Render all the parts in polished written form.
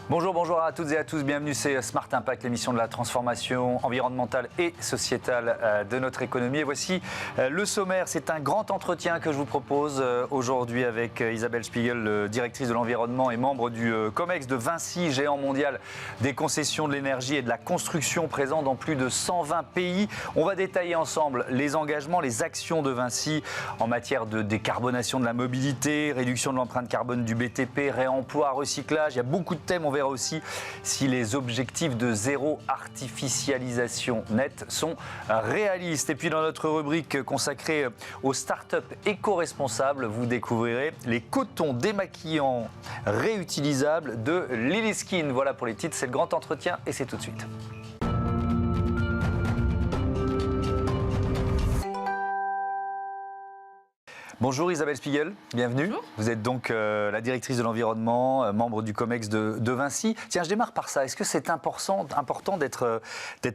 Bonjour à toutes et à tous, bienvenue, c'est Smart Impact, l'émission de la transformation environnementale et sociétale de notre économie. Et voici le sommaire, c'est un grand entretien que je vous propose aujourd'hui avec Isabelle Spiegel, directrice de l'environnement et membre du COMEX de Vinci, géant mondial des concessions de l'énergie et de la construction présent dans plus de 120 pays. On va détailler ensemble les engagements, les actions de Vinci en matière de décarbonation de la mobilité, réduction de l'empreinte carbone du BTP, réemploi, recyclage, il y a beaucoup de thèmes. On verra aussi si les objectifs de zéro artificialisation nette sont réalistes. Et puis dans notre rubrique consacrée aux startups éco-responsables, vous découvrirez les cotons démaquillants réutilisables de Lilyskin. Voilà pour les titres, c'est le grand entretien et c'est tout de suite. Bonjour Isabelle Spiegel, bienvenue. Bonjour. Vous êtes donc la directrice de l'environnement, membre du COMEX de Vinci. Tiens, je démarre par ça. Est-ce que c'est important d'être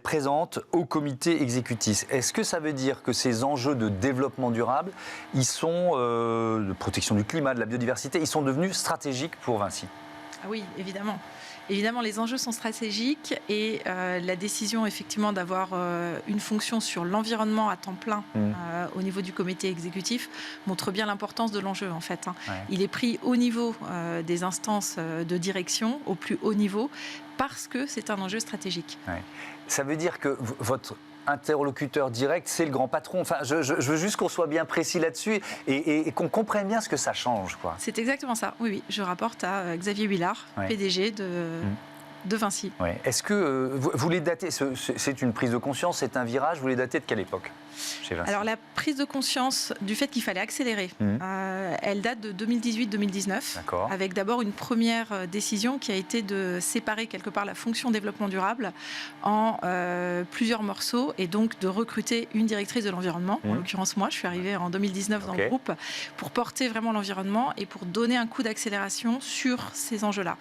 présente au comité exécutif? Est-ce que ça veut dire que ces enjeux de développement durable, ils sont de protection du climat, de la biodiversité, ils sont devenus stratégiques pour Vinci? Ah oui, évidemment. Évidemment, les enjeux sont stratégiques et la décision effectivement d'avoir une fonction sur l'environnement à temps plein au niveau du comité exécutif montre bien l'importance de l'enjeu en fait. Ouais. Il est pris au niveau des instances de direction, au plus haut niveau, parce que c'est un enjeu stratégique. Ouais. Ça veut dire que votre interlocuteur direct, c'est le grand patron. Enfin, je veux juste qu'on soit bien précis là-dessus et qu'on comprenne bien ce que ça change, quoi. C'est exactement ça. Oui. Je rapporte à Xavier Huillard, ouais. PDG de Vinci. Ouais. Est-ce que vous les datez, c'est une prise de conscience, c'est un virage, vous les datez de quelle époque chez Vinci? Alors la prise de conscience du fait qu'il fallait accélérer, elle date de 2018-2019, avec d'abord une première décision qui a été de séparer quelque part la fonction développement durable en plusieurs morceaux et donc de recruter une directrice de l'environnement, en l'occurrence moi, je suis arrivée en 2019 dans le groupe, pour porter vraiment l'environnement et pour donner un coup d'accélération sur ces enjeux-là.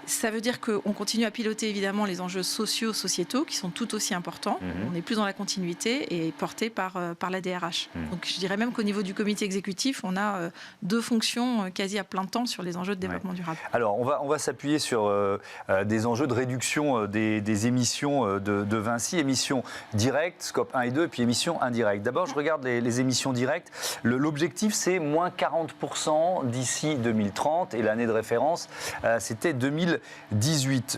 Ça veut dire qu'on continue à piloter évidemment les enjeux sociaux, sociétaux, qui sont tout aussi importants. On est plus dans la continuité et porté par la DRH. Donc je dirais même qu'au niveau du comité exécutif, on a deux fonctions quasi à plein temps sur les enjeux de développement durable. Alors on va s'appuyer sur des enjeux de réduction des émissions de Vinci, émissions directes, scope 1 et 2, et puis émissions indirectes. D'abord, je regarde les émissions directes. L'objectif, c'est moins 40% d'ici 2030, et l'année de référence, c'était 2018.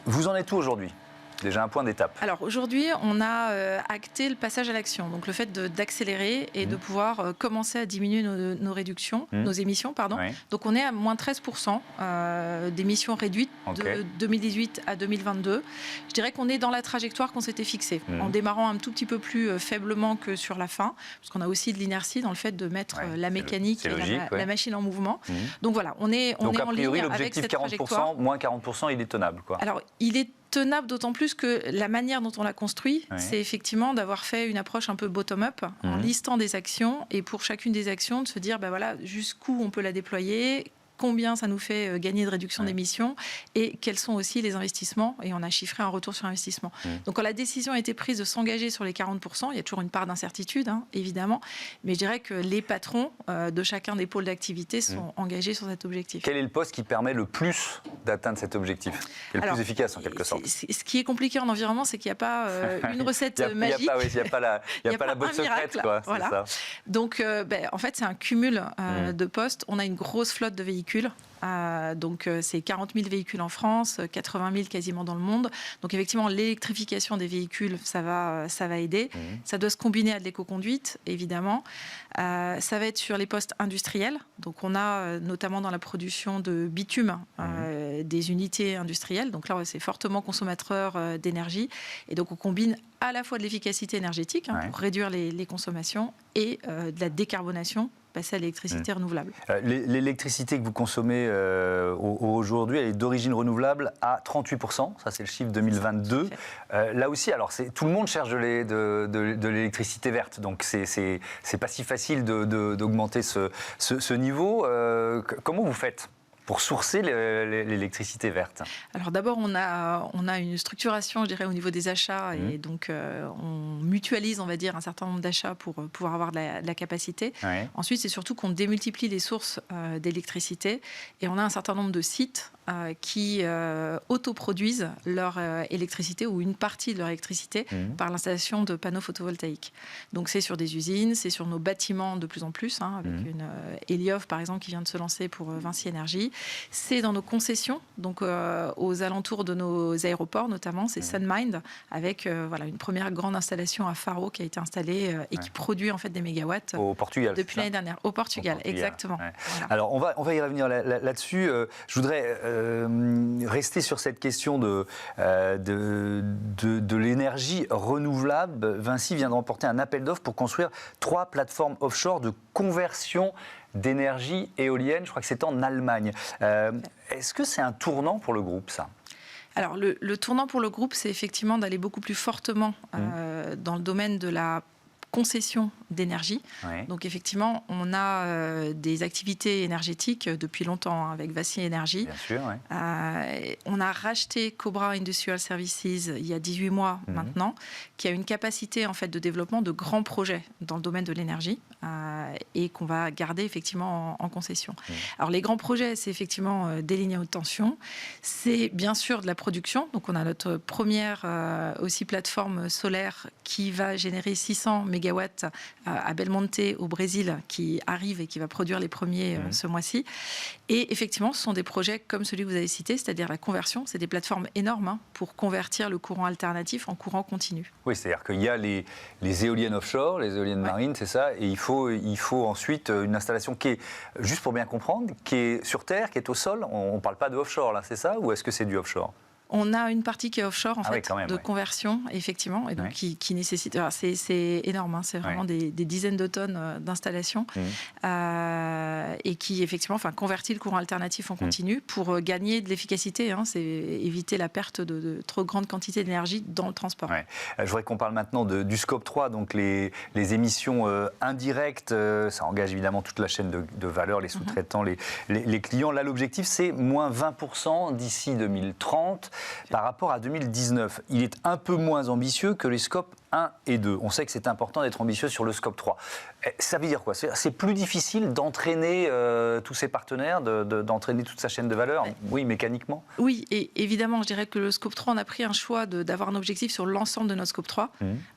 Vous en êtes où aujourd'hui ? Déjà un point d'étape. Alors aujourd'hui, on a acté le passage à l'action, donc le fait d'accélérer et de pouvoir commencer à diminuer nos réductions, nos émissions, pardon. Oui. Donc on est à moins 13% d'émissions réduites de 2018 à 2022. Je dirais qu'on est dans la trajectoire qu'on s'était fixée, en démarrant un tout petit peu plus faiblement que sur la fin, parce qu'on a aussi de l'inertie dans le fait de mettre la mécanique et logique, la machine en mouvement. Donc voilà, on est en ligne avec cette trajectoire. Moins 40%, il est tenable, quoi. Alors il est tenable d'autant plus que la manière dont on l'a construit, c'est effectivement d'avoir fait une approche un peu bottom-up, en listant des actions, et pour chacune des actions, de se dire voilà, jusqu'où on peut la déployer, combien ça nous fait gagner de réduction d'émissions et quels sont aussi les investissements. Et on a chiffré un retour sur investissement. Donc quand la décision a été prise de s'engager sur les 40%, il y a toujours une part d'incertitude, évidemment, mais je dirais que les patrons de chacun des pôles d'activité sont engagés sur cet objectif. Quel est le poste qui permet le plus d'atteindre cet objectif, qui est le plus efficace en quelque sorte? Ce qui est compliqué en environnement, c'est qu'il n'y a pas une recette magique. Il n'y a pas la botte secrète, quoi. Voilà. Ça. Donc en fait, c'est un cumul de postes. On a une grosse flotte de véhicules. Donc c'est 40 000 véhicules en France, 80 000 quasiment dans le monde. Donc effectivement, l'électrification des véhicules, ça va aider. Ça doit se combiner à de l'éco-conduite, évidemment. Ça va être sur les postes industriels. Donc on a notamment dans la production de bitume des unités industrielles. Donc là, c'est fortement consommateur d'énergie. Et donc on combine à la fois de l'efficacité énergétique pour réduire les consommations et de la décarbonation, passer à l'électricité renouvelable. L'électricité que vous consommez aujourd'hui, elle est d'origine renouvelable à 38%. Ça, c'est le chiffre 2022. Là aussi, alors tout le monde cherche de l'électricité verte. Donc, c'est pas si facile d'augmenter ce niveau. Comment vous faites pour sourcer l'électricité verte? Alors d'abord, on a une structuration, je dirais, au niveau des achats, et donc on mutualise, on va dire, un certain nombre d'achats pour pouvoir avoir de la capacité. Ouais. Ensuite, c'est surtout qu'on démultiplie les sources d'électricité, et on a un certain nombre de sites qui autoproduisent leur électricité ou une partie de leur électricité par l'installation de panneaux photovoltaïques. Donc c'est sur des usines, c'est sur nos bâtiments de plus en plus, avec une Eliof par exemple qui vient de se lancer pour Vinci Énergie. C'est dans nos concessions, donc aux alentours de nos aéroports notamment, c'est Sunmind avec une première grande installation à Faro qui a été installée et qui produit en fait des mégawatts au Portugal, depuis l'année dernière. Au Portugal, exactement. Ouais. Voilà. Alors on va y revenir là-dessus. Je voudrais rester sur cette question de l'énergie renouvelable. Vinci vient de remporter un appel d'offres pour construire 3 plateformes offshore de conversion d'énergie éolienne. Je crois que c'est en Allemagne. Est-ce que c'est un tournant pour le groupe, ça ? Alors, le tournant pour le groupe, c'est effectivement d'aller beaucoup plus fortement dans le domaine de la concession d'énergie. Oui. Donc effectivement, on a des activités énergétiques depuis longtemps avec Vinci Énergie. Bien sûr, oui. On a racheté Cobra Industrial Services il y a 18 mois maintenant, qui a une capacité en fait de développement de grands projets dans le domaine de l'énergie et qu'on va garder effectivement en concession. Alors les grands projets, c'est effectivement des lignes à haute tension, c'est bien sûr de la production. Donc on a notre première aussi plateforme solaire qui va générer 600 mégawatts à Belmonte au Brésil qui arrive et qui va produire les premiers ce mois-ci. Et effectivement, ce sont des projets comme celui que vous avez cité, c'est-à-dire la conversion. C'est des plateformes énormes pour convertir le courant alternatif en courant continu. Oui, c'est-à-dire qu'il y a les éoliennes offshore, les éoliennes marines, c'est ça, et il faut ensuite une installation qui est, juste pour bien comprendre, qui est sur terre, qui est au sol. On ne parle pas de offshore, là, c'est ça, ou est-ce que c'est du offshore ? On a une partie qui est offshore, en fait, de conversion, effectivement, et donc qui nécessite... Alors c'est énorme, c'est vraiment des dizaines de tonnes d'installation, et qui, effectivement, convertit le courant alternatif en continu pour gagner de l'efficacité. C'est éviter la perte de trop grande quantité d'énergie dans le transport. Ouais. Je voudrais qu'on parle maintenant du scope 3, donc les émissions indirectes. Ça engage évidemment toute la chaîne de valeur, les sous-traitants, les clients. Là, l'objectif, c'est moins 20% d'ici 2030. Par rapport à 2019, il est un peu moins ambitieux que les scopes 1 et 2. On sait que c'est important d'être ambitieux sur le scope 3. Ça veut dire quoi ? C'est plus difficile d'entraîner tous ses partenaires, d'entraîner toute sa chaîne de valeur, oui, mécaniquement ? Oui, et évidemment, je dirais que le scope 3, on a pris un choix d'avoir un objectif sur l'ensemble de notre scope 3,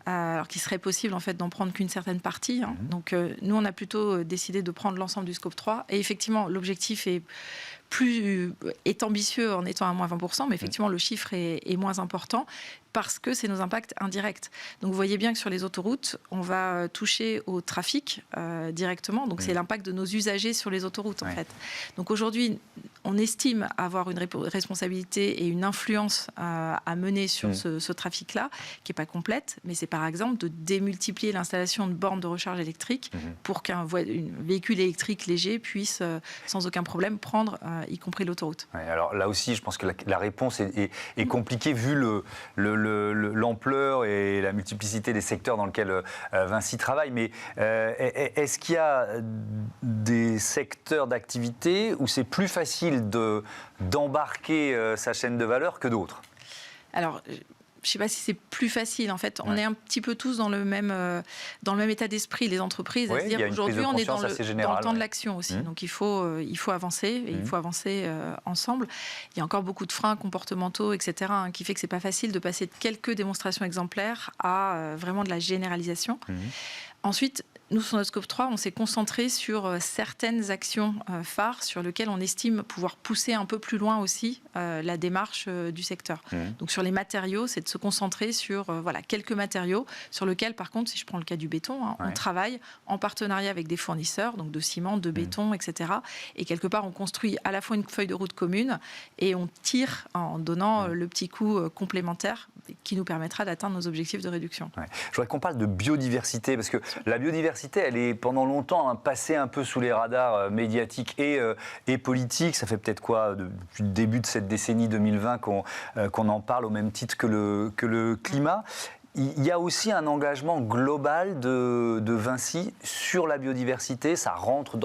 alors qu'il serait possible en fait d'en prendre qu'une certaine partie. Donc nous, on a plutôt décidé de prendre l'ensemble du scope 3. Et effectivement, l'objectif est ambitieux en étant à moins 20%, mais effectivement, le chiffre est moins important parce que c'est nos impacts indirects. Donc vous voyez bien que sur les autoroutes, on va toucher au trafic directement. Donc c'est l'impact de nos usagers sur les autoroutes, en fait. Donc aujourd'hui, on estime avoir une responsabilité et une influence à mener sur ce trafic-là, qui n'est pas complète, mais c'est par exemple de démultiplier l'installation de bornes de recharge électrique pour qu'un véhicule électrique léger puisse sans aucun problème prendre, y compris l'autoroute. Ouais, alors là aussi, je pense que la réponse est compliquée vu l'ampleur et la multiplicité des secteurs dans lesquels Vinci travaille. Mais est-ce qu'il y a des secteurs d'activité où c'est plus facile d'embarquer sa chaîne de valeur que d'autres ? Alors, je ne sais pas si c'est plus facile. En fait, on est un petit peu tous dans le même état d'esprit, les entreprises, à se dire aujourd'hui, on est dans le temps de l'action aussi. Donc, il faut avancer, et il faut avancer ensemble. Il y a encore beaucoup de freins comportementaux, etc., qui fait que ce n'est pas facile de passer de quelques démonstrations exemplaires à vraiment de la généralisation. Ensuite, nous, sur notre scope 3, on s'est concentré sur certaines actions phares sur lesquelles on estime pouvoir pousser un peu plus loin aussi la démarche du secteur. Donc sur les matériaux, c'est de se concentrer sur quelques matériaux sur lesquels, par contre, si je prends le cas du béton, on travaille en partenariat avec des fournisseurs, donc de ciment, de béton, etc. Et quelque part, on construit à la fois une feuille de route commune et on tire en donnant le petit coup complémentaire qui nous permettra d'atteindre nos objectifs de réduction. Je voudrais qu'on parle de biodiversité, parce que la biodiversité, elle est pendant longtemps passée un peu sous les radars médiatiques et politiques. Ça fait peut-être quoi, depuis le début de cette décennie 2020 qu'on en parle au même titre que le climat. il y a aussi un engagement global de Vinci sur la biodiversité. Ça rentre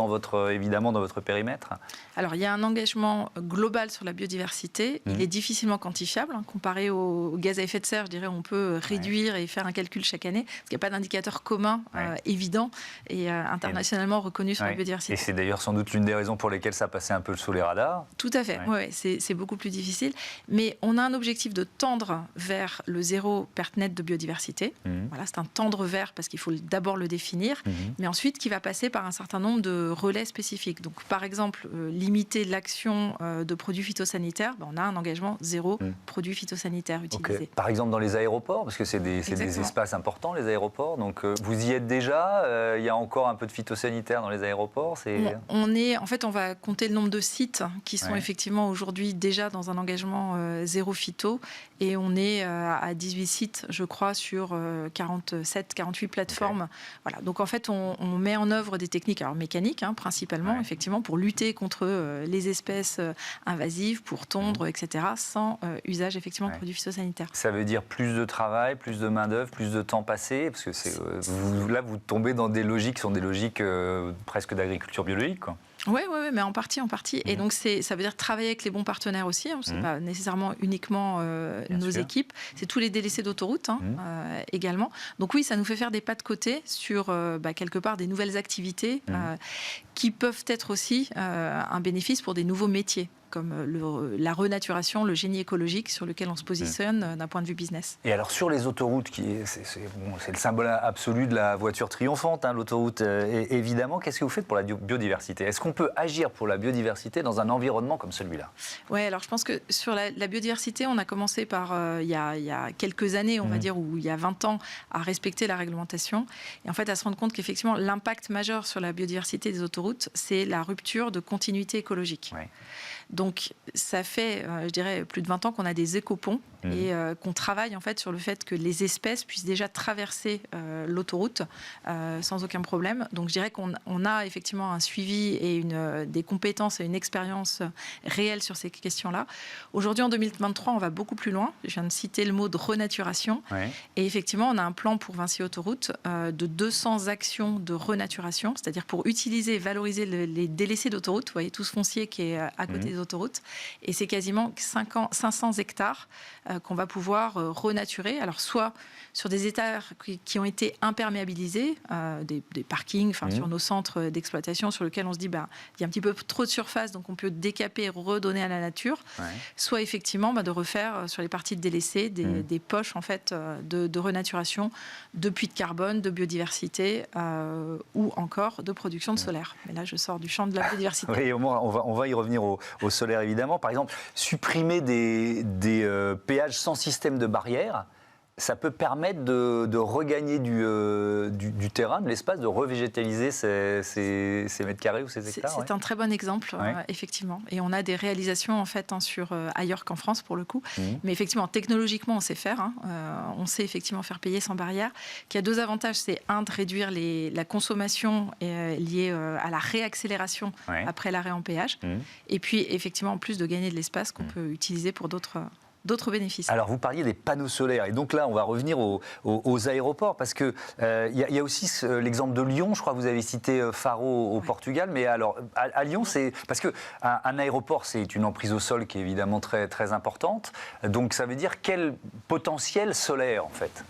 évidemment dans votre périmètre. Alors, il y a un engagement global sur la biodiversité. Il est difficilement quantifiable. Comparé au gaz à effet de serre, je dirais, on peut réduire et faire un calcul chaque année. Parce qu'il n'y a pas d'indicateur commun évident et internationalement reconnu sur la biodiversité. Et c'est d'ailleurs sans doute l'une des raisons pour lesquelles ça passait un peu sous les radars. Tout à fait. Ouais, c'est beaucoup plus difficile. Mais on a un objectif de tendre vers le zéro perte nette de biodiversité. Voilà, c'est un tendre vers parce qu'il faut d'abord le définir, mais ensuite qui va passer par un certain nombre de relais spécifiques. Donc, par exemple, limiter l'action de produits phytosanitaires, on a un engagement zéro produits phytosanitaires utilisés. Okay. Par exemple, dans les aéroports, parce que c'est des espaces importants, les aéroports. Donc, vous y êtes déjà. Il y a encore un peu de phytosanitaire dans les aéroports. On va compter le nombre de sites qui sont effectivement aujourd'hui déjà dans un engagement zéro phyto. Et on est à 18 sites, je crois, sur 47, 48 plateformes. Okay. Voilà. Donc, en fait, on met en œuvre des techniques mécaniques, principalement, effectivement, pour lutter contre les espèces invasives, pour tondre, etc., sans usage, effectivement, de produits phytosanitaires. Ça veut dire plus de travail, plus de main-d'œuvre, plus de temps passé, parce que là, vous tombez dans des logiques qui sont des logiques presque d'agriculture biologique, quoi. Oui, mais en partie. Et donc, ça veut dire travailler avec les bons partenaires aussi. Ce n'est pas nécessairement uniquement nos équipes. C'est tous les délaissés d'autoroute également. Donc oui, ça nous fait faire des pas de côté sur, quelque part, des nouvelles activités qui peuvent être aussi un bénéfice pour des nouveaux métiers, comme la renaturation, le génie écologique sur lequel on se positionne d'un point de vue business. Et alors sur les autoroutes, c'est le symbole absolu de la voiture triomphante, l'autoroute évidemment, qu'est-ce que vous faites pour la biodiversité ? Est-ce qu'on peut agir pour la biodiversité dans un environnement comme celui-là ? Oui, alors je pense que sur la biodiversité, on a commencé par, il y a quelques années, on va dire, ou il y a 20 ans, à respecter la réglementation. Et en fait, à se rendre compte qu'effectivement, l'impact majeur sur la biodiversité des autoroutes, c'est la rupture de continuité écologique. Ouais. Donc, ça fait, je dirais, plus de 20 ans qu'on a des écoponts et qu'on travaille en fait sur le fait que les espèces puissent déjà traverser l'autoroute sans aucun problème. Donc, je dirais qu'on a effectivement un suivi et des compétences et une expérience réelle sur ces questions-là. Aujourd'hui, en 2023, on va beaucoup plus loin. Je viens de citer le mot de renaturation. Ouais. Et effectivement, on a un plan pour Vinci Autoroute de 200 actions de renaturation, c'est-à-dire pour utiliser et valoriser les délaissés d'autoroute. Vous voyez tout ce foncier qui est à côté des autoroutes. Et c'est quasiment 500 hectares qu'on va pouvoir renaturer. Alors, soit sur des hectares qui ont été imperméabilisés, des parkings, sur nos centres d'exploitation sur lesquels on se dit il y a un petit peu trop de surface, donc on peut décaper et redonner à la nature. Ouais. Soit effectivement de refaire sur les parties délaissées des poches en fait, de renaturation, de puits de carbone, de biodiversité ou encore de production de solaire. Mais là, je sors du champ de la biodiversité. Oui, au moins, on va y revenir au solaire, évidemment. Par exemple, supprimer des péages sans système de barrière, ça peut permettre de regagner du terrain, de l'espace, de revégétaliser ces mètres carrés ou ces hectares. C'est un très bon exemple, effectivement. Et on a des réalisations en fait ailleurs qu'en France pour le coup. Mais effectivement, technologiquement, on sait faire. On sait effectivement faire payer sans barrière. Qui a deux avantages, c'est de réduire la consommation liée à la réaccélération après l'arrêt en péage. Et puis effectivement, en plus de gagner de l'espace qu'on peut utiliser pour d'autres bénéfices. Alors, vous parliez des panneaux solaires. Et donc là, on va revenir aux aéroports parce qu'il y a aussi l'exemple de Lyon. Je crois que vous avez cité Faro au Portugal. Mais alors, à Lyon, c'est... Parce qu'un aéroport, c'est une emprise au sol qui est évidemment très, très importante. Donc, ça veut dire quel potentiel solaire, en fait ?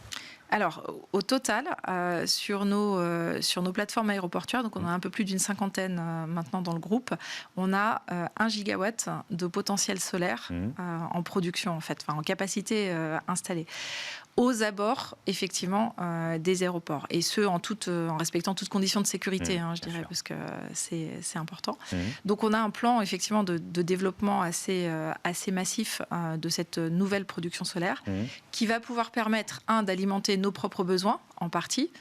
Alors, au total, sur nos plateformes aéroportuaires, donc on a un peu plus d'une cinquantaine maintenant dans le groupe, on a 1 gigawatt de potentiel solaire en production, en fait, en capacité installée. Aux abords, effectivement, des aéroports. Et ce, en respectant toutes conditions de sécurité, je dirais, parce que c'est important. Donc, on a un plan, effectivement, de développement assez massif de cette nouvelle production solaire qui va pouvoir permettre, d'alimenter nos propres besoins, en partie,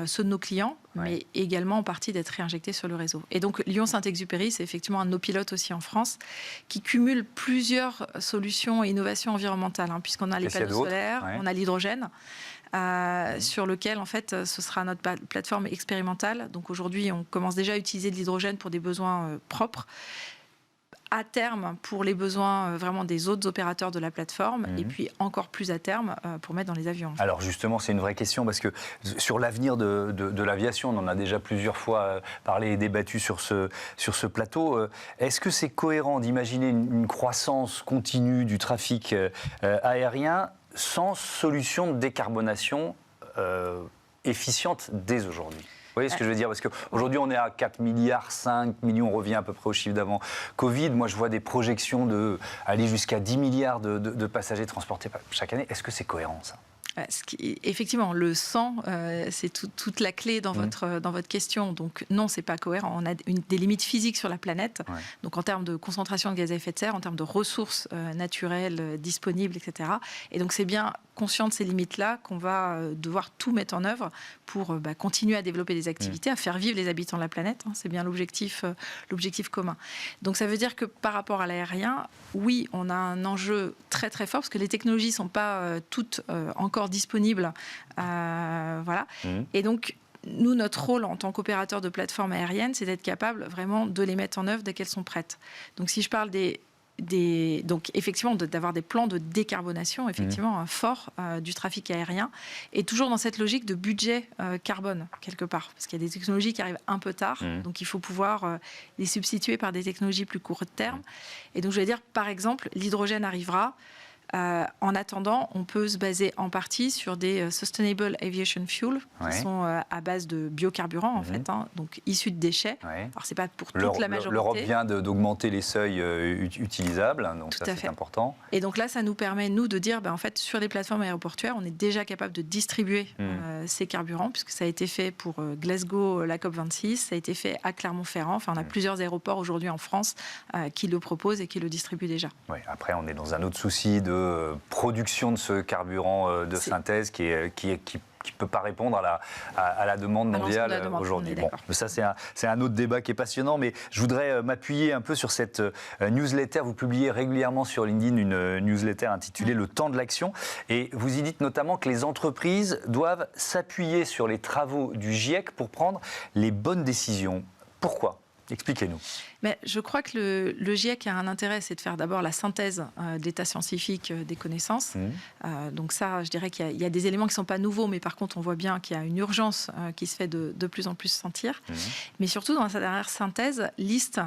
ceux de nos clients, mais également en partie d'être réinjectés sur le réseau. Et donc, Lyon-Saint-Exupéry, c'est effectivement un de nos pilotes aussi en France, qui cumule plusieurs solutions et innovations environnementales, puisqu'on a les panneaux solaires, on a l'hydrogène, sur lequel, en fait, ce sera notre plateforme expérimentale. Donc, aujourd'hui, on commence déjà à utiliser de l'hydrogène pour des besoins propres. à terme pour les besoins vraiment des autres opérateurs de la plateforme, et puis encore plus à terme pour mettre dans les avions. Alors justement, c'est une vraie question, parce que sur l'avenir de l'aviation, on en a déjà plusieurs fois parlé et débattu sur ce plateau. Est-ce que c'est cohérent d'imaginer une croissance continue du trafic aérien sans solution de décarbonation efficiente dès aujourd'hui? Vous voyez ce que je veux dire? Parce qu'aujourd'hui, on est à 4 milliards, 5 millions, on revient à peu près au chiffre d'avant Covid. Moi, je vois des projections d'aller jusqu'à 10 milliards de passagers transportés chaque année. Est-ce que c'est cohérent, ça? Effectivement, le 100, c'est toute la clé dans votre question. Donc non, c'est pas cohérent. On a des limites physiques sur la planète. Ouais. Donc en termes de concentration de gaz à effet de serre, en termes de ressources naturelles disponibles, etc. Et donc c'est bien conscient de ces limites-là qu'on va devoir tout mettre en œuvre pour continuer à développer des activités, à faire vivre les habitants de la planète. C'est bien l'objectif commun. Donc ça veut dire que par rapport à l'aérien, oui, on a un enjeu très très fort parce que les technologies ne sont pas toutes encore disponibles. Voilà. Et donc, nous, notre rôle en tant qu'opérateur de plateforme aérienne, c'est d'être capable vraiment de les mettre en œuvre dès qu'elles sont prêtes. Donc, si je parle donc effectivement d'avoir des plans de décarbonation effectivement forts du trafic aérien, et toujours dans cette logique de budget carbone quelque part, parce qu'il y a des technologies qui arrivent un peu tard, donc il faut pouvoir les substituer par des technologies plus court terme. Et donc je vais dire par exemple l'hydrogène arrivera. En attendant, on peut se baser en partie sur des Sustainable Aviation Fuel qui sont à base de biocarburants, en fait, donc issus de déchets. Ouais. Alors, c'est pas pour toute la majorité. L'Europe vient d'augmenter les seuils utilisables, donc tout ça, c'est important. Et donc là, ça nous permet, nous, de dire, en fait, sur les plateformes aéroportuaires, on est déjà capable de distribuer ces carburants, puisque ça a été fait pour Glasgow, la COP26, ça a été fait à Clermont-Ferrand. Enfin, on a plusieurs aéroports aujourd'hui en France qui le proposent et qui le distribuent déjà. Ouais, après, on est dans un autre souci de production de ce carburant de synthèse qui peut pas répondre à la demande mondiale aujourd'hui. Bon, ça, c'est un autre débat qui est passionnant, mais je voudrais m'appuyer un peu sur cette newsletter. Vous publiez régulièrement sur LinkedIn une newsletter intitulée Le temps de l'action, et vous y dites notamment que les entreprises doivent s'appuyer sur les travaux du GIEC pour prendre les bonnes décisions. Pourquoi ? Expliquez-nous. Mais je crois que le GIEC a un intérêt, c'est de faire d'abord la synthèse d'état scientifique des connaissances. Donc ça, je dirais qu'il y a des éléments qui ne sont pas nouveaux, mais par contre, on voit bien qu'il y a une urgence qui se fait de plus en plus sentir. Mais surtout, dans sa dernière synthèse, liste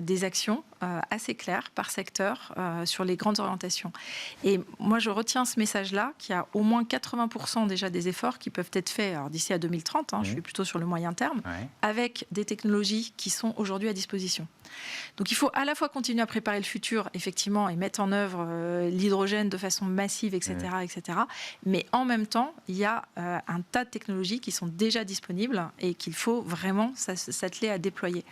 des actions assez claires par secteur sur les grandes orientations. Et moi, je retiens ce message-là, qu'il y a au moins 80% déjà des efforts qui peuvent être faits d'ici à 2030, je suis plutôt sur le moyen terme, avec des technologies qui sont aujourd'hui à disposition. Donc il faut à la fois continuer à préparer le futur, effectivement, et mettre en œuvre l'hydrogène de façon massive, etc., etc. Mais en même temps, il y a un tas de technologies qui sont déjà disponibles et qu'il faut vraiment s'atteler à déployer.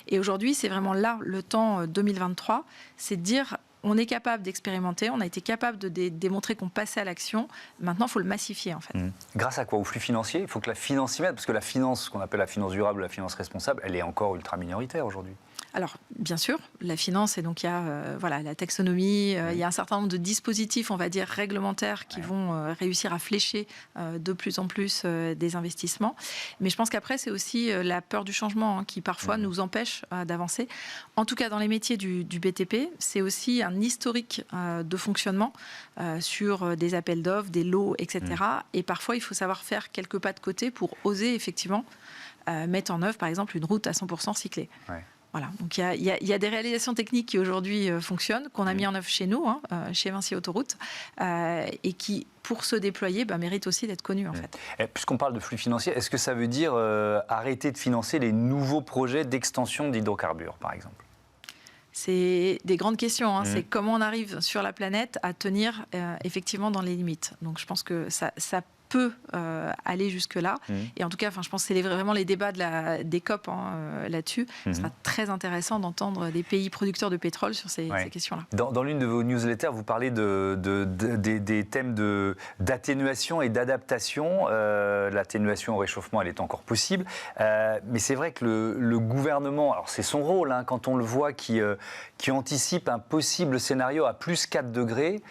Et aujourd'hui, c'est vraiment là, le temps 2023, c'est de dire... On est capable d'expérimenter, on a été capable de démontrer qu'on passait à l'action. Maintenant, il faut le massifier, en fait. Grâce à quoi? Au flux financier? Il faut que la finance s'y mette, parce que la finance, ce qu'on appelle la finance durable, la finance responsable, elle est encore ultra minoritaire aujourd'hui. Alors, bien sûr, la finance, et donc il y a la taxonomie, il y a un certain nombre de dispositifs, on va dire, réglementaires qui vont réussir à flécher de plus en plus des investissements. Mais je pense qu'après, c'est aussi la peur du changement qui, parfois, nous empêche d'avancer. En tout cas, dans les métiers du BTP, c'est aussi un historique de fonctionnement sur des appels d'offres, des lots, etc. Et parfois, il faut savoir faire quelques pas de côté pour oser, effectivement, mettre en œuvre, par exemple, une route à 100% cyclée. Voilà. Donc il y a des réalisations techniques qui aujourd'hui fonctionnent, qu'on a mis en œuvre chez nous, chez Vinci Autoroute, et qui, pour se déployer, méritent aussi d'être connues, en fait. Et puisqu'on parle de flux financiers, est-ce que ça veut dire arrêter de financer les nouveaux projets d'extension d'hydrocarbures, par exemple ? C'est des grandes questions. C'est comment on arrive sur la planète à tenir effectivement dans les limites. Donc je pense que ça peut aller jusque-là. Et en tout cas, je pense que c'est vraiment les débats des COP là-dessus. Ce sera très intéressant d'entendre des pays producteurs de pétrole sur ces questions-là. Dans l'une de vos newsletters, vous parlez des thèmes d'atténuation et d'adaptation. L'atténuation au réchauffement, elle est encore possible. Mais c'est vrai que le gouvernement, alors c'est son rôle, quand on le voit, qui anticipe un possible scénario à plus 4 degrés,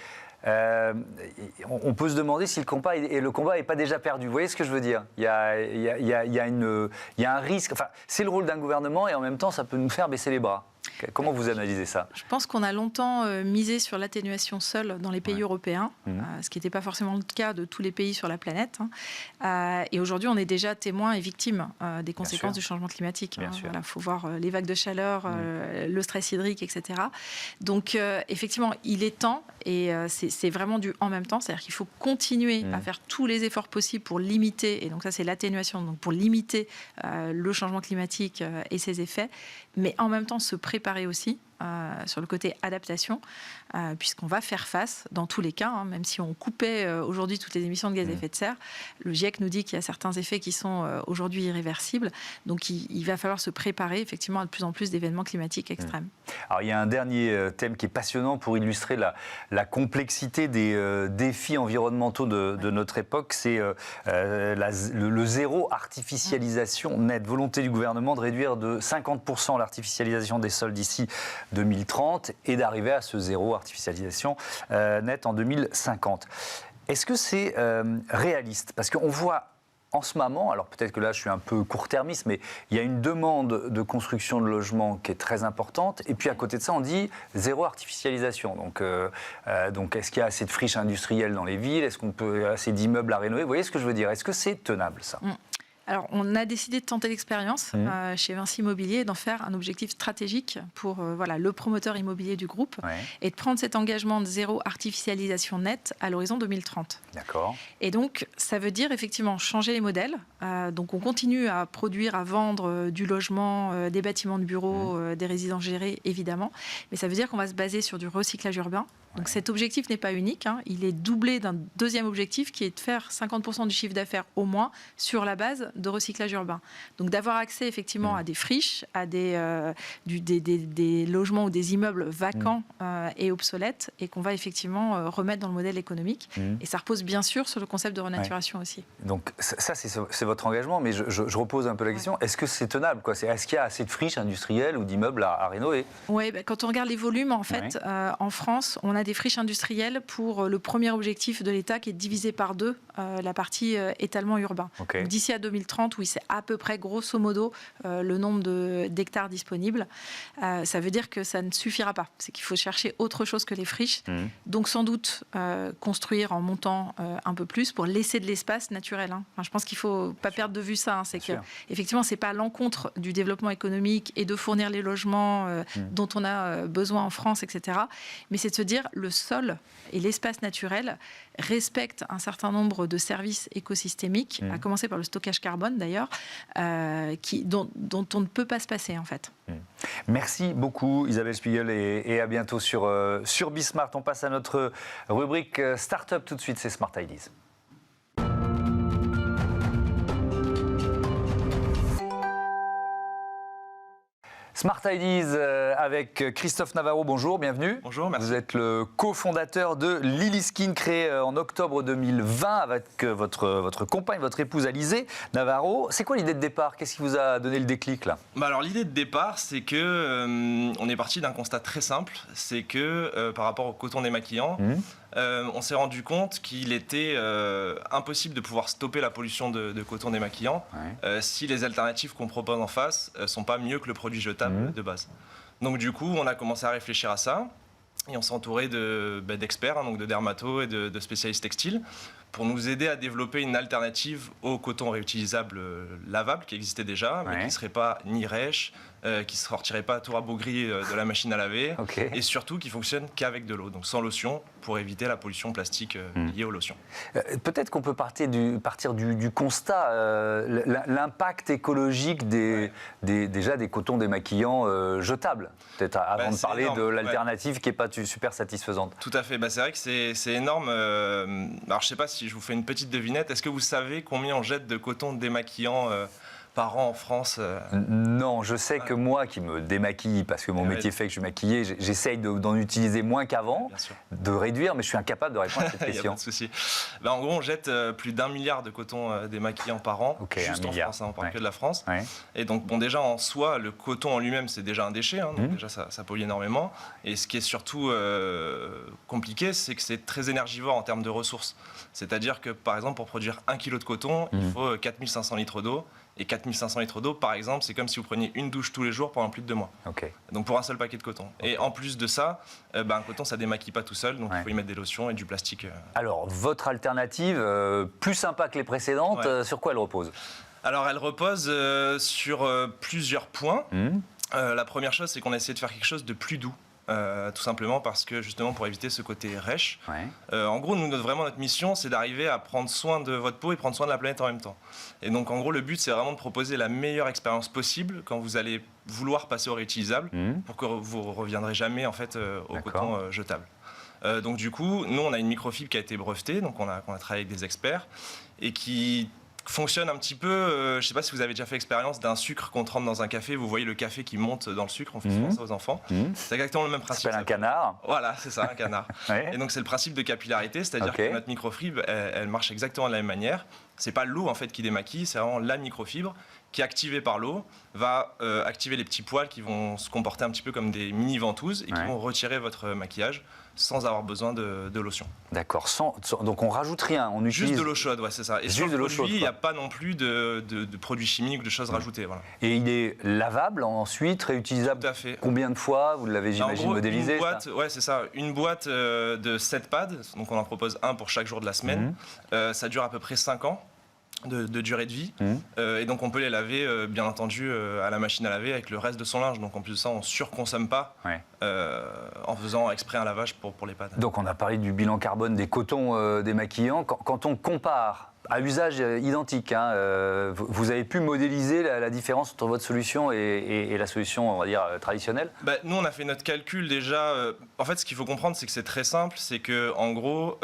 on peut se demander si le combat n'est pas déjà perdu. Vous voyez ce que je veux dire? Il y a un risque. Enfin, c'est le rôle d'un gouvernement et en même temps, ça peut nous faire baisser les bras. Comment vous analysez ça? Je pense qu'on a longtemps misé sur l'atténuation seule dans les pays européens, ce qui n'était pas forcément le cas de tous les pays sur la planète. Et aujourd'hui, on est déjà témoin et victime des conséquences du changement climatique. Il faut voir les vagues de chaleur, le stress hydrique, etc. Donc, effectivement, il est temps, et c'est vraiment du en même temps, c'est-à-dire qu'il faut continuer à faire tous les efforts possibles pour limiter, et donc ça c'est l'atténuation, donc pour limiter le changement climatique et ses effets, mais en même temps se préparer aussi sur le côté adaptation, puisqu'on va faire face, dans tous les cas, même si on coupait aujourd'hui toutes les émissions de gaz à effet de serre, le GIEC nous dit qu'il y a certains effets qui sont aujourd'hui irréversibles, donc il va falloir se préparer effectivement à de plus en plus d'événements climatiques extrêmes. Alors il y a un dernier thème qui est passionnant pour illustrer la complexité des défis environnementaux de notre époque, c'est le zéro artificialisation nette, volonté du gouvernement de réduire de 50% l'artificialisation des sols d'ici 2030 et d'arriver à ce zéro artificialisation nette en 2050. Est-ce que c'est réaliste? Parce qu'on voit en ce moment, alors peut-être que là je suis un peu court-termiste, mais il y a une demande de construction de logements qui est très importante, et puis à côté de ça on dit zéro artificialisation. Donc est-ce qu'il y a assez de friches industrielles dans les villes? Est-ce qu'on peut assez d'immeubles à rénover? Vous voyez ce que je veux dire? Est-ce que c'est tenable ça? Alors, on a décidé de tenter l'expérience chez Vinci Immobilier et d'en faire un objectif stratégique pour le promoteur immobilier du groupe et de prendre cet engagement de zéro artificialisation nette à l'horizon 2030. D'accord. Et donc, ça veut dire effectivement changer les modèles. Donc, on continue à produire, à vendre du logement, des bâtiments de bureaux, des résidences gérées, évidemment. Mais ça veut dire qu'on va se baser sur du recyclage urbain. Donc cet objectif n'est pas unique, il est doublé d'un deuxième objectif qui est de faire 50% du chiffre d'affaires au moins sur la base de recyclage urbain. Donc d'avoir accès effectivement à des friches, à des logements ou des immeubles vacants et obsolètes et qu'on va effectivement remettre dans le modèle économique. Et ça repose bien sûr sur le concept de renaturation aussi. Donc ça c'est votre engagement, mais je repose un peu la question, est-ce que c'est tenable quoi? Est-ce qu'il y a assez de friches industrielles ou d'immeubles à rénover? Oui, quand on regarde les volumes, en fait, en France, on a des friches industrielles pour le premier objectif de l'État qui est de diviser par 2 la partie étalement urbain. D'ici à 2030, oui, c'est à peu près grosso modo le nombre d'hectares disponibles. Ça veut dire que ça ne suffira pas. C'est qu'il faut chercher autre chose que les friches. Donc sans doute construire en montant un peu plus pour laisser de l'espace naturel. Enfin, je pense qu'il ne faut pas perdre de vue ça. C'est que effectivement, c'est pas à l'encontre du développement économique et de fournir les logements dont on a besoin en France, etc. Mais c'est de se dire le sol et l'espace naturel respectent un certain nombre de services écosystémiques, à commencer par le stockage carbone d'ailleurs, dont on ne peut pas se passer en fait. Merci beaucoup Isabelle Spiegel et à bientôt sur Bismart. On passe à notre rubrique Startup tout de suite, c'est Smart Ideas. Smart Ideas avec Christophe Navarro, bonjour, bienvenue. Bonjour, merci. Vous êtes le cofondateur de Lilyskin, créé en octobre 2020 avec votre compagne, votre épouse Alizée Navarro. C'est quoi l'idée de départ? Qu'est-ce qui vous a donné le déclic là? Alors l'idée de départ, c'est que on est parti d'un constat très simple, c'est que par rapport au coton démaquillant, on s'est rendu compte qu'il était impossible de pouvoir stopper la pollution de coton démaquillant si les alternatives qu'on propose en face ne sont pas mieux que le produit jetable de base. Donc du coup, on a commencé à réfléchir à ça et on s'est entouré d'experts, donc de dermatos et de spécialistes textiles pour nous aider à développer une alternative au coton réutilisable lavable qui existait déjà, mais qui ne serait pas ni rêche, qui ne sortirait pas tout rabougri de la machine à laver, et surtout qui fonctionne qu'avec de l'eau, donc sans lotion, pour éviter la pollution plastique liée aux lotions. Peut-être qu'on peut partir du constat, l'impact écologique déjà des cotons démaquillants jetables, peut-être avant de parler énorme, de l'alternative qui n'est pas super satisfaisante. Tout à fait, c'est vrai que c'est énorme. Alors je ne sais pas si je vous fais une petite devinette, est-ce que vous savez combien on jette de coton démaquillant par an en France? Non, je sais que moi qui me démaquille, parce que mon métier fait que je suis maquillé, j'essaye d'en utiliser moins qu'avant, de réduire, mais je suis incapable de répondre à cette question. Il n'y a pas de souci. En gros, on jette plus d'1 milliard de coton démaquillant par an, juste en France, on ne parle que de la France. Et donc, déjà en soi, le coton en lui-même, c'est déjà un déchet, donc déjà ça pollue énormément. Et ce qui est surtout compliqué, c'est que c'est très énergivore en termes de ressources. C'est-à-dire que, par exemple, pour produire 1 kg de coton, il faut 4500 litres d'eau. Et 4500 litres d'eau, par exemple, c'est comme si vous preniez une douche tous les jours pendant plus de 2 mois. Okay. Donc pour un seul paquet de coton. Okay. Et en plus de ça, un coton, ça démaquille pas tout seul, donc il faut y mettre des lotions et du plastique. Alors, votre alternative, plus sympa que les précédentes, sur quoi elle repose? Alors, elle repose sur plusieurs points. La première chose, c'est qu'on a essayé de faire quelque chose de plus doux. Tout simplement parce que justement pour éviter ce côté rêche. En gros, vraiment notre mission, c'est d'arriver à prendre soin de votre peau et prendre soin de la planète en même temps. Et donc en gros, le but, c'est vraiment de proposer la meilleure expérience possible quand vous allez vouloir passer au réutilisable pour que vous ne reviendrez jamais en fait au coton jetable. Donc du coup, nous, on a une microfibre qui a été brevetée, donc on a travaillé avec des experts et qui fonctionne un petit peu, je ne sais pas si vous avez déjà fait l'expérience d'un sucre qu'on trempe dans un café, vous voyez le café qui monte dans le sucre, on fait souvent ça aux enfants. C'est exactement le même principe. Ça s'appelle un canard. Voilà, c'est ça, un canard. Et donc c'est le principe de capillarité, c'est-à-dire que notre microfibre, elle marche exactement de la même manière. C'est pas l'eau en fait qui démaquille, c'est vraiment la microfibre qui est activée par l'eau, va activer les petits poils qui vont se comporter un petit peu comme des mini ventouses et qui vont retirer votre maquillage sans avoir besoin de lotion. D'accord. Donc on rajoute rien, on utilise juste de l'eau chaude, c'est ça. Et juste sur de le l'eau produit, chaude, il n'y a pas non plus de produits chimiques ou de choses rajoutées. Voilà. Et il est lavable ensuite, réutilisable. Tout à fait. Combien de fois? Vous l'avez, j'imagine, modélisé? Une boîte, c'est ça. Une boîte de 7 pads, donc on en propose un pour chaque jour de la semaine. Ça dure à peu près 5 ans. De durée de vie et donc on peut les laver bien entendu à la machine à laver avec le reste de son linge, donc en plus de ça on surconsomme pas en faisant exprès un lavage pour les pads. Donc on a parlé du bilan carbone des cotons démaquillants. Quand on compare à usage identique, vous avez pu modéliser la différence entre votre solution et la solution, on va dire, traditionnelle? Nous on a fait notre calcul déjà. En fait ce qu'il faut comprendre c'est que c'est très simple, c'est que en gros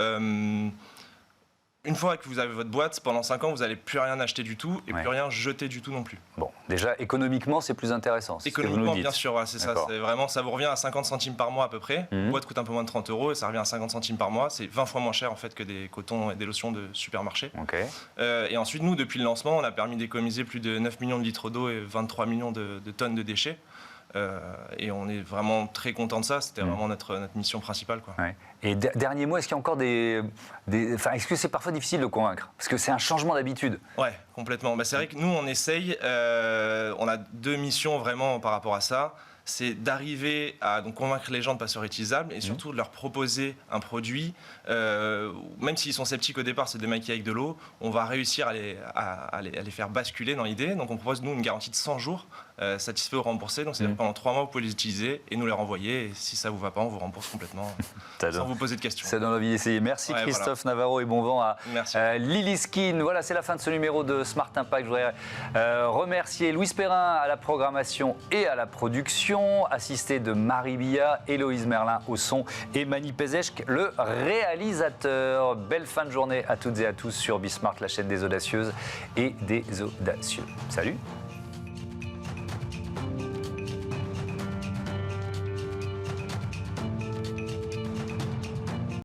une fois que vous avez votre boîte, pendant 5 ans, vous n'allez plus rien acheter du tout et plus rien jeter du tout non plus. Bon, déjà, économiquement, c'est plus intéressant. Économiquement, bien sûr, c'est ça. C'est vraiment, ça vous revient à 50 centimes par mois à peu près. Une boîte coûte un peu moins de 30 € et ça revient à 50 centimes par mois. C'est 20 fois moins cher en fait que des cotons et des lotions de supermarché. Et ensuite, nous, depuis le lancement, on a permis d'économiser plus de 9 millions de litres d'eau et 23 millions de tonnes de déchets. Et on est vraiment très content de ça. C'était vraiment notre mission principale, quoi. Et dernier mot, est-ce qu'il y a encore est-ce que c'est parfois difficile de convaincre? Parce que c'est un changement d'habitude. Ouais, complètement. C'est vrai que nous, on essaye. On a 2 missions vraiment par rapport à ça. C'est d'arriver à convaincre les gens de passer au réutilisable et surtout de leur proposer un produit, même s'ils sont sceptiques au départ, c'est de démaquiller avec de l'eau, on va réussir à les faire basculer dans l'idée. Donc on propose nous une garantie de 100 jours, satisfait ou remboursé. Donc c'est-à-dire que pendant 3 mois, vous pouvez les utiliser et nous les renvoyer. Et si ça ne vous va pas, on vous rembourse complètement sans vous poser de questions. Ça donne envie d'essayer. Merci Christophe Navarro et bon vent à Lily Skin. Voilà, c'est la fin de ce numéro de Smart Impact. Je voudrais remercier Louise Perrin à la programmation et à la production, assisté de Marie Billa, Héloïse Merlin au son et Mani Pezeschk, le réalisateur. Belle fin de journée à toutes et à tous sur Bismart, la chaîne des audacieuses et des audacieux. Salut!